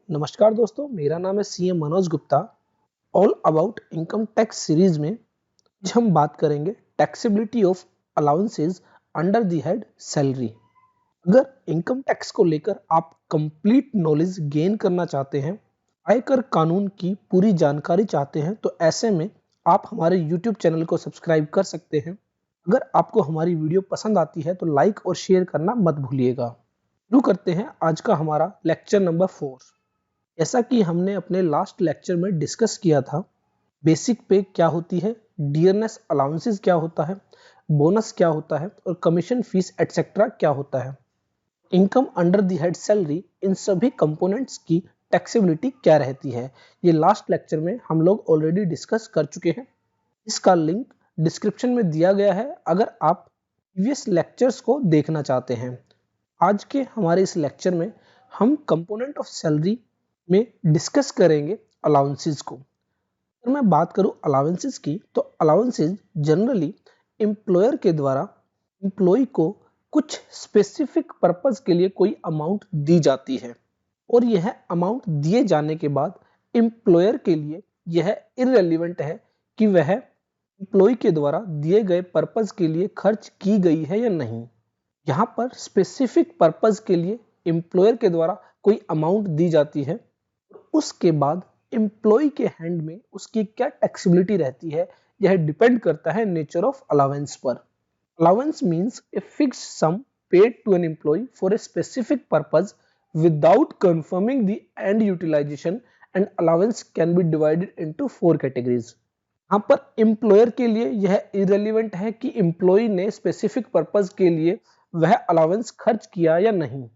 नमस्कार दोस्तों, मेरा नाम है CM Manoj Gupta. All about income tax series में आज हम बात करेंगे taxability of allowances under the head salary. अगर इनकम टैक्स को लेकर आप कंप्लीट नॉलेज गेन करना चाहते हैं, आयकर कानून की पूरी जानकारी चाहते हैं, तो ऐसे में आप हमारे यूट्यूब चैनल को सब्सक्राइब कर सकते हैं। अगर आपको हमारी वीडियो पसंद आती है तो लाइक और शेयर करना मत भूलिएगा। शुरू करते हैं आज का हमारा लेक्चर नंबर 4। जैसा कि हमने अपने लास्ट लेक्चर में डिस्कस किया था, बेसिक पे क्या होती है, डियरनेस अलाउंसेस क्या होता है, बोनस क्या होता है और कमीशन फीस एटसेट्रा क्या होता है, income under the head salary, इन सभी कंपोनेंट्स की टैक्सेबिलिटी क्या रहती है, ये लास्ट लेक्चर में हम लोग ऑलरेडी डिस्कस कर चुके हैं। इसका लिंक डिस्क्रिप्शन में दिया गया है अगर आप प्रीवियस लेक्चर्स को देखना चाहते हैं। आज के हमारे इस लेक्चर में हम कंपोनेंट ऑफ सैलरी में डिस्कस करेंगे अलाउंसेस को। अगर मैं बात करूं अलाउंसेस की, तो अलाउंसेस जनरली एम्प्लॉयर के द्वारा एम्प्लॉय को कुछ स्पेसिफिक पर्पस के लिए कोई अमाउंट दी जाती है और यह अमाउंट दिए जाने के बाद एम्प्लॉयर के लिए यह इररिलेवेंट है कि वह एम्प्लॉय के द्वारा दिए गए पर्पस के लिए खर्च की गई है या नहीं। यहाँ पर स्पेसिफिक पर्पस के लिए एम्प्लॉयर के द्वारा कोई अमाउंट दी जाती है, उसके बाद एम्प्लॉय के हैंड में उसकी क्या टैक्सेबिलिटी रहती है, यह डिपेंड करता है नेचर ऑफ अलाउंस पर। Allowance means a fixed sum paid to an employ for a specific purpose without conforming the end utilisation, and allowance can be divided into 4 categories. यहाँ पर एम्प्लॉयर के लिए यह इररिलेवेंट है कि एम्प्लॉय ने specific purpose के लिए वह अलाउंस खर्च किया या नहीं।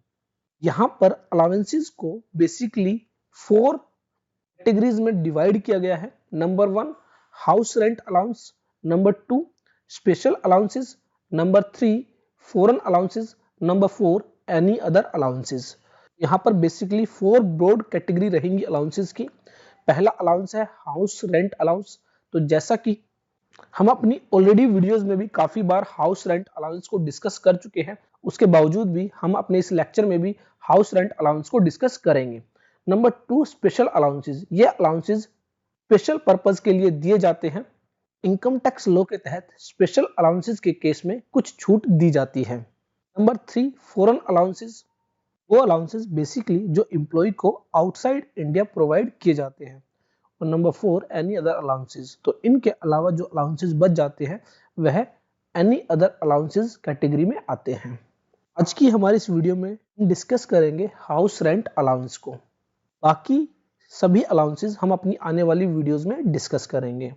यहाँ पर अलाउंसेस को बेसिकली 4 कैटेगरीज में डिवाइड किया गया है। Number 1 house rent allowance, number 2 special allowances, number 3 foreign allowances, number 4 any other allowances. यहाँ पर बेसिकली 4 ब्रॉड कैटेगरी रहेंगी अलाउंसेस की। पहला अलाउंस है हाउस रेंट अलाउंस। तो जैसा कि हम अपनी ऑलरेडी वीडियोस में भी काफी बार हाउस रेंट अलाउंस को डिस्कस कर चुके हैं, उसके बावजूद भी हम अपने इस लेक्चर में भी हाउस रेंट अलाउंस को डिस्कस करेंगे। Number 2 special allowances. ये अलाउंसेस स्पेशल पर्पस के लिए दिए जाते हैं। इनकम टैक्स लॉ के तहत स्पेशल अलाउंसेस के केस में कुछ छूट दी जाती है। Number 3 foreign allowances. वो अलाउंसेस बेसिकली जो एम्प्लॉय को आउटसाइड इंडिया प्रोवाइड किए जाते हैं। और नंबर 4 एनी अदर अलाउंसेस। तो इनके अलावा जो अलाउंसेस बच जाते हैं वह एनी अदर अलाउंसेस कैटेगरी में आते हैं। आज की हमारी इस वीडियो में हम डिस्कस करेंगे हाउस रेंट अलाउंस को। बाकी सभी अलाउंसेस हम अपनी आने वाली वीडियोस में डिस्कस करेंगे।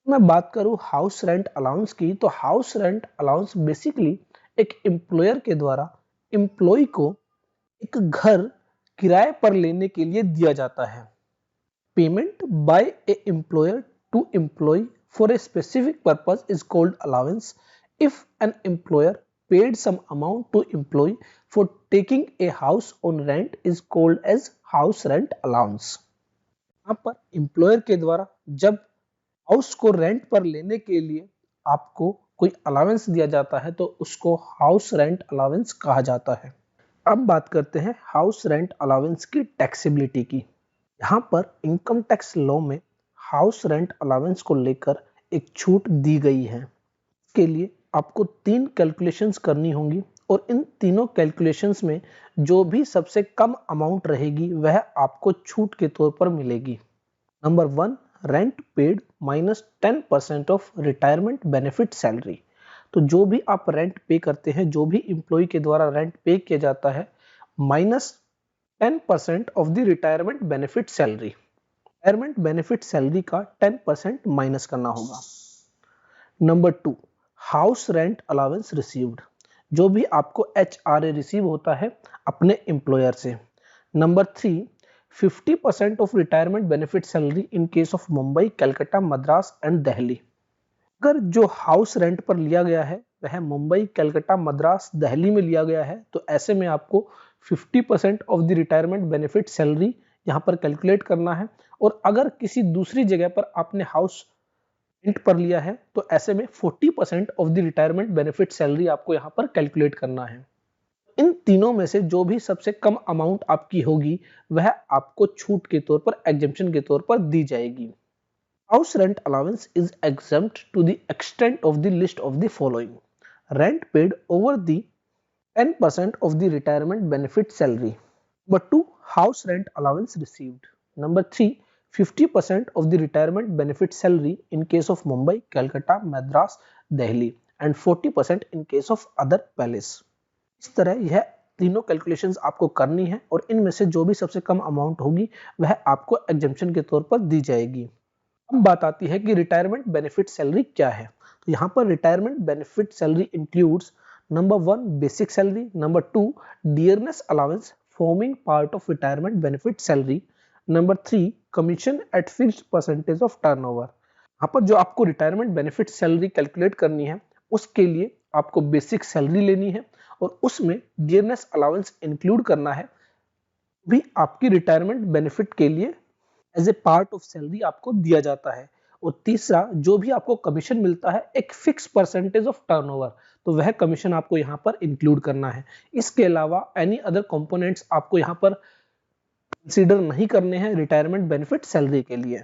मैं बात करूं हाउस रेंट अलाउंस की, तो हाउस रेंट अलाउंस बेसिकली एक एम्प्लॉयर के द्वारा एम्प्लॉय को एक घर किराए पर लेने के लिए दिया जाता है। Payment by a employer to employee for a specific purpose is called allowance. If an employer paid some amount to employee for taking a house on rent is called as house rent allowance. यहाँ पर employer के द्वारा जब house को rent पर लेने के लिए आपको कोई अलाउंस दिया जाता है तो उसको हाउस रेंट अलाउंस कहा जाता है। अब बात करते हैं हाउस रेंट अलाउंस की टैक्सेबिलिटी की। यहाँ पर इनकम टैक्स लॉ में हाउस रेंट अलाउंस को लेकर एक छूट दी गई है। इसके लिए आपको 3 कैलकुलेशंस करनी होंगी और इन तीनों कैलकुलेशंस में जो भी सबसे कम अमाउंट रहेगी वह आपको छूट के तौर पर मिलेगी। Number 1 rent paid minus 10% of retirement benefit salary. तो जो भी आप रेंट पे करते हैं, जो भी एम्प्लॉय के द्वारा रेंट पे किया जाता है, minus 10% of the retirement benefit salary. Retirement benefit salary का 10% माइनस करना होगा। Number 2 house rent allowance received. जो भी आपको HRA रिसीव होता है अपने एम्प्लॉयर से। Number 3 50% of retirement benefit salary in case of Mumbai, Calcutta, Madras and Delhi. अगर जो हाउस रेंट पर लिया गया है वह मुंबई, कलकत्ता, मद्रास, दिल्ली में लिया गया है, तो ऐसे में आपको 50% of the retirement benefit salary यहाँ पर कैलकुलेट करना है। और अगर किसी दूसरी जगह पर आपने हाउस रेंट पर लिया है तो ऐसे में 40% of the retirement benefit salary आपको यहाँ पर कैलकुलेट करना है। इन तीनों में से जो भी सबसे कम अमाउंट आपकी होगी वह आपको छूट के तौर पर, एग्जेम्पशन के तौर पर दी जाएगी। House rent allowance is exempt to the extent of the list of the following: rent paid over the 10% of the retirement benefit salary. Number 2, house rent allowance received. Number 3, 50% of the retirement benefit salary in case of Mumbai, Calcutta, Madras, Delhi and 40% in case of other palace. इस तरह यह तीनों calculations आपको करनी है और इनमें से जो भी सबसे कम अमाउंट होगी वह आपको एग्जेम्पशन के तौर पर दी जाएगी। अब बात आती है कि रिटायरमेंट बेनिफिट सैलरी क्या है। तो यहाँ पर retirement benefit salary includes number 1 basic salary, number 2 dearness allowance forming part of retirement benefit salary, number 3 commission at fixed percentage of turnover. यहाँ पर जो आपको रिटायरमेंट बेनिफिट सैलरी कैलकुलेट करनी है उसके लिए आपको बेसिक सैलरी लेनी है और उसमें डियरनेस अलाउंस इंक्लूड करना है, भी आपकी रिटायरमेंट बेनिफिट के लिए as a part of salary आपको दिया जाता है। और तीसरा, जो भी आपको कमीशन मिलता है एक फिक्स परसेंटेज ऑफ टर्नओवर, तो वह कमीशन आपको यहाँ पर इंक्लूड करना है। इसके अलावा एनी अदर कंपोनेंट्स आपको यहाँ पर कंसीडर नहीं करने हैं रिटायरमेंट बेनिफिट सैलरी के लिए।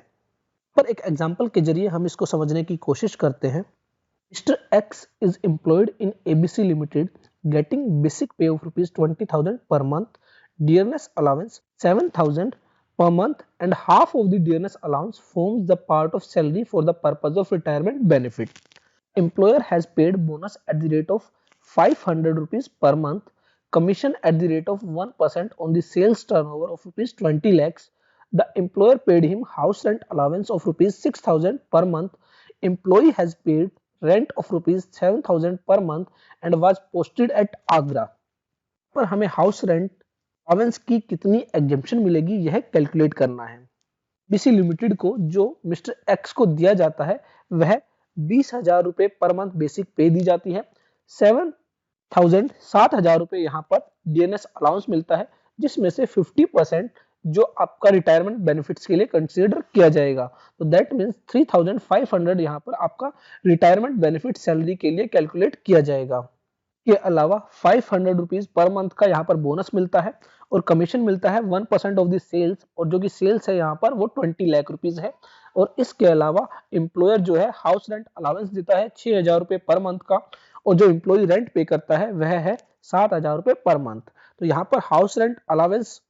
पर एक एग्जांपल के जरिए हम इसको समझने की कोशिश करते हैं। Mister x is employed in ABC limited getting basic पे of ₹20,000 per month, dearness allowance 7,000 per month and half of the dearness allowance forms the part of salary for the purpose of retirement benefit. Employer has paid bonus at the rate of ₹500 per month, commission at the rate of 1% on the sales turnover of ₹20 lakhs. The employer paid him house rent allowance of ₹6,000 per month. Employee has paid rent of ₹7,000 per month and was posted at Agra. पर हमें house rent allowance की कितनी exemption मिलेगी यह calculate करना है। BC limited को जो मिस्टर एक्स को दिया जाता है वह 20,000 रुपए पर मंथ बेसिक पे दी जाती है। 7,000 रुपए यहाँ पर डीएनएस अलाउंस मिलता है, जिसमें से 50% जो आपका रिटायरमेंट बेनिफिट्स के लिए कंसीडर किया जाएगा। तो दैट मीन्स 3,500 यहाँ पर आपका रिटायरमेंट बेनिफिट सैलरी के लिए कैलकुलेट किया जाएगा। के अलावा 500 रुपीज पर मंथ का यहाँ पर बोनस मिलता है और कमीशन मिलता है 1% ऑफ द सेल्स, और जो कि सेल्स है यहाँ पर वो 20 लाख रुपीज है। और इसके अलावा एम्प्लॉयर जो है हाउस रेंट अलाउंस देता है 6,000 रुपए पर मंथ का, और जो एम्प्लॉय रेंट पे करता है वह है 7,000 रुपए पर मंथ। तो यहाँ पर हाउस रेंट अलाउंस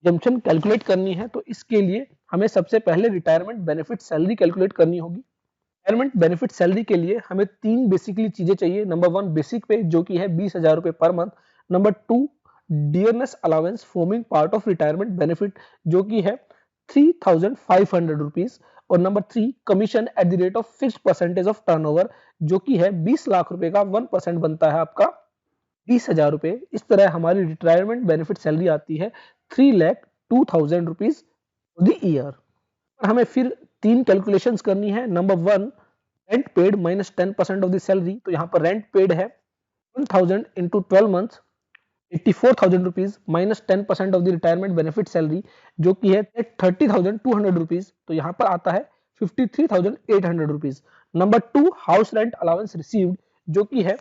जम्पशन कैलकुलेट करनी है, तो इसके लिए हमें सबसे पहले रिटायरमेंट बेनिफिट सैलरी कैलकुलेट करनी होगी। रिटायरमेंट बेनिफिट सैलरी के लिए हमें तीन बेसिकली चीजें चाहिए। नंबर 1 बेसिक पे जो कि है 20,000 रुपए per month, number 2 dearness allowance forming part of retirement benefit जो कि है 3,500 रुपीज, और number 3 commission at the rate of fixed percentage of turnover जो कि है 20 लाख रुपए का 1% बनता है आपका 20,000 रुपए। इस तरह हमारी रिटायरमेंट बेनिफिट सैलरी आती है 3,02,000 रुपीज द ईयर। हमें फिर तीन कैलकुलेशंस करनी है। Number 1 rent paid minus 10% of the salary, तो यहाँ पर रेंट पेड है 1,000 into 12 month 84,000 rupees minus 10% of the retirement benefit salary जो कि है 30,200 रुपीज, तो यहाँ पर आता है 53,800 rupees. Number 2 house rent allowance received जो कि है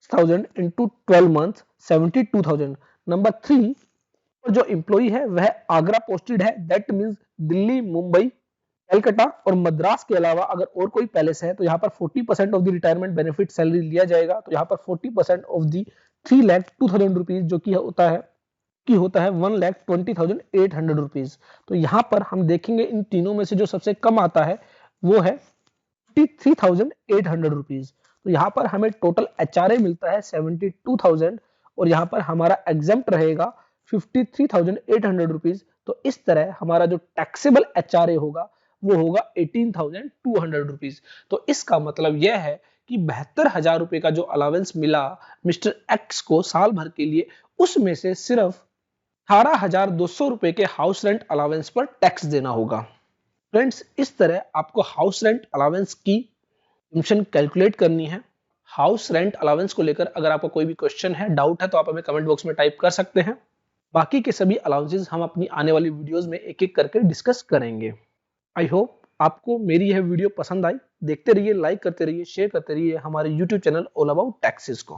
6,000 इंटू 12 मंथ 72,000। नंबर 3 जो एम्प्लॉई है वह आगरा पोस्टेड है, दैट मींस दिल्ली, मुंबई, कलकत्ता और मद्रास के अलावा अगर और कोई पैलेस है तो यहाँ पर 40% of the retirement benefit salary लिया जाएगा। तो यहाँ पर 40% ऑफ द 3,02,000 रुपीज जो कि होता है 1,20,800 रुपीज। तो यहाँ पर हम देखेंगे इन तीनों में से जो सबसे कम आता है वो है 53,800 रुपीज। तो यहाँ पर हमें टोटल एचआरए मिलता है 72,000 और यहाँ पर हमारा एग्जेम्प्ट रहेगा 53,800 रुपीज। तो इस तरह हमारा जो टैक्सेबल एचआरए होगा वो होगा 18,200 रुपीज। तो इसका मतलब यह है कि 72,000 रुपए का जो अलावेंस मिला मिस्टर एक्स को साल भर के लिए, उसमें से सिर्फ 18,200 रुपए के हाउस रेंट अलावेंस पर टैक्स देना होगा। फ्रेंड्स, इस तरह आपको हाउस रेंट अलावेंस की फंक्शन कैलकुलेट करनी है। हाउस रेंट अलावेंस को लेकर अगर आपका कोई भी क्वेश्चन है, डाउट है, तो आप हमें कमेंट बॉक्स में टाइप कर सकते हैं। बाकी के सभी अलाउंसेस हम अपनी आने वाली वीडियोस में एक एक करके डिस्कस करेंगे। आई होप आपको मेरी यह वीडियो पसंद आई। देखते रहिए, लाइक करते रहिए, शेयर करते रहिए हमारे YouTube channel all about taxes को।